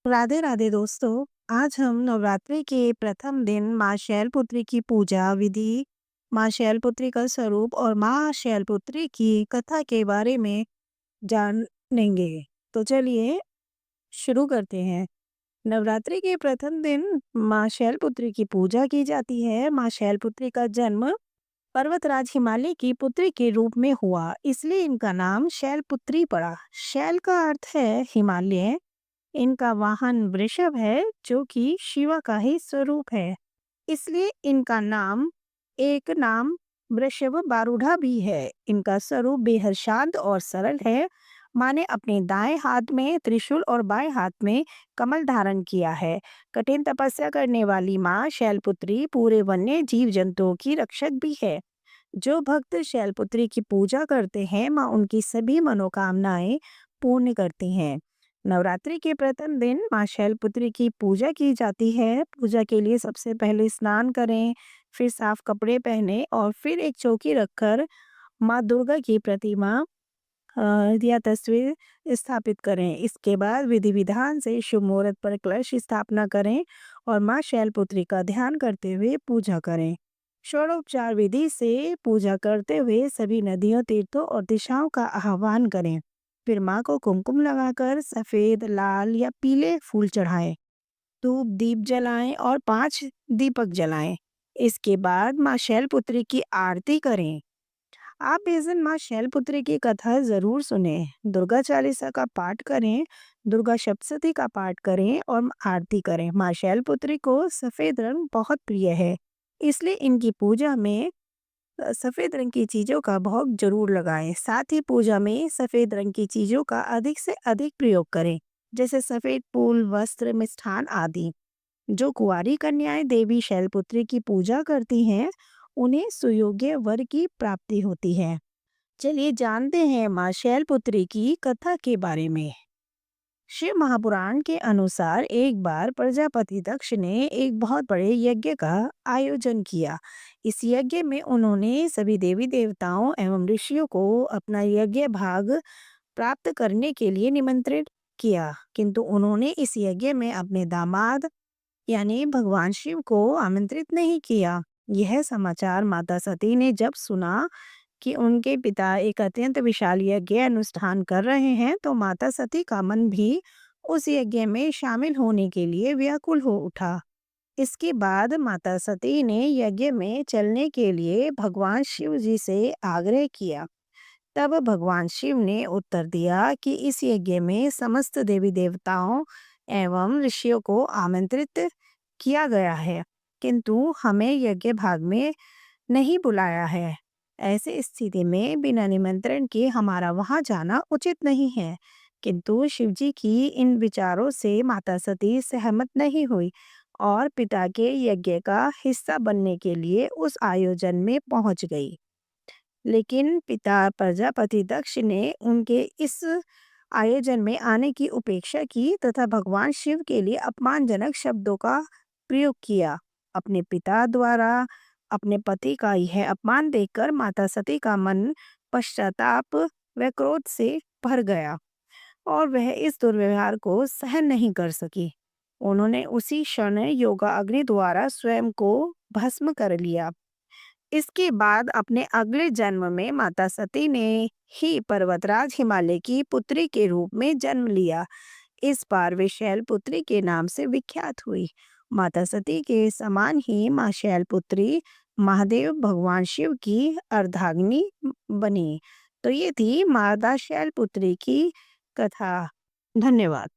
राधे राधे दोस्तों। आज हम नवरात्रि के प्रथम दिन माँ शैलपुत्री की पूजा विधि, माँ शैलपुत्री का स्वरूप और माँ शैलपुत्री की कथा के बारे में जानेंगे। तो चलिए शुरू करते हैं। नवरात्रि के प्रथम दिन माँ शैलपुत्री की पूजा की जाती है। माँ शैलपुत्री का जन्म पर्वतराज हिमालय की पुत्री के रूप में हुआ, इसलिए इनका नाम शैलपुत्री पड़ा। शैल का अर्थ है हिमालय। इनका वाहन वृषभ है जो कि शिवा का ही स्वरूप है, इसलिए इनका नाम वृषभ बारूढ़ा भी है। इनका स्वरूप बेहद शांत और सरल है। माँ ने अपने दाएं हाथ में त्रिशूल और बाएं हाथ में कमल धारण किया है। कठिन तपस्या करने वाली माँ शैलपुत्री पूरे वन्य जीव जंतुओं की रक्षक भी है। जो भक्त शैलपुत्री की पूजा करते हैं, माँ उनकी सभी मनोकामनाएं पूर्ण करती हैं। नवरात्रि के प्रथम दिन माँ शैलपुत्री की पूजा की जाती है। पूजा के लिए सबसे पहले स्नान करें, फिर साफ कपड़े पहने और फिर एक चौकी रखकर माँ दुर्गा की प्रतिमा या तस्वीर स्थापित करें। इसके बाद विधि विधान से शुभ मुहूर्त पर कलश स्थापना करें और माँ शैलपुत्री का ध्यान करते हुए पूजा करें। षोडोपचार विधि से पूजा करते हुए सभी नदियों, तीर्थों और दिशाओं का आह्वान करें। फिर माँ को कुमकुम लगाकर सफेद, लाल या पीले फूल चढ़ाएं। धूप दीप जलाएं और 5 दीपक जलाएं। इसके बाद माँ शैलपुत्री की आरती करें। आप इस दिन माँ शैलपुत्री की कथा जरूर सुने। दुर्गा चालीसा का पाठ करें, दुर्गा सप्तशती का पाठ करें और आरती करें। माँ शैलपुत्री को सफेद रंग बहुत प्रिय है, इसलिए इनकी पूजा में सफेद रंग की चीजों का भोग जरूर लगाएं। साथ ही पूजा में सफेद रंग की चीजों का अधिक से अधिक प्रयोग करें, जैसे सफेद फूल, वस्त्र, मिष्ठान आदि। जो कुंवारी कन्याएं देवी शैलपुत्री की पूजा करती हैं, उन्हें सुयोग्य वर की प्राप्ति होती है। चलिए जानते हैं माँ शैलपुत्री की कथा के बारे में। शिव महापुराण के अनुसार एक बार प्रजापति दक्ष ने एक बहुत बड़े यज्ञ का आयोजन किया। इस यज्ञ में उन्होंने सभी देवी देवताओं एवं ऋषियों को अपना यज्ञ भाग प्राप्त करने के लिए निमंत्रित किया, किंतु उन्होंने इस यज्ञ में अपने दामाद यानी भगवान शिव को आमंत्रित नहीं किया। यह समाचार माता सती ने जब सुना कि उनके पिता एक अत्यंत विशाल यज्ञ अनुष्ठान कर रहे हैं, तो माता सती का मन भी उस यज्ञ में शामिल होने के लिए व्याकुल हो उठा। इसके बाद माता सती ने यज्ञ में चलने के लिए भगवान शिव जी से आग्रह किया। तब भगवान शिव ने उत्तर दिया कि इस यज्ञ में समस्त देवी देवताओं एवं ऋषियों को आमंत्रित किया गया है, किंतु हमें यज्ञ भाग में नहीं बुलाया है। ऐसे स्थिति में बिना निमंत्रण के हमारा वहां जाना उचित नहीं है। किंतु शिवजी की इन विचारों से माता सती सहमत नहीं हुई और पिता के यज्ञ का हिस्सा बनने के लिए उस आयोजन में पहुंच गई। लेकिन पिता प्रजापति दक्ष ने उनके इस आयोजन में आने की उपेक्षा की तथा भगवान शिव के लिए अपमानजनक शब्दों का प्रयोग किया। अपने पिता द्वारा अपने पति का यह अपमान देखकर माता सती का मन पश्चाताप व क्रोध से भर गया और वह इस दुर्व्यवहार को सहन नहीं कर सकी। उन्होंने उसी क्षण योगा अग्नि द्वारा स्वयं को भस्म कर लिया। इसके बाद अपने अगले जन्म में माता सती ने ही पर्वतराज हिमालय की पुत्री के रूप में जन्म लिया। इस बार वे शैलपुत्री के नाम से विख्यात हुई। माता सती के समान ही माँ शैलपुत्री महादेव भगवान शिव की अर्धांगिनी बनी। तो ये थी माता शैलपुत्री की कथा। धन्यवाद।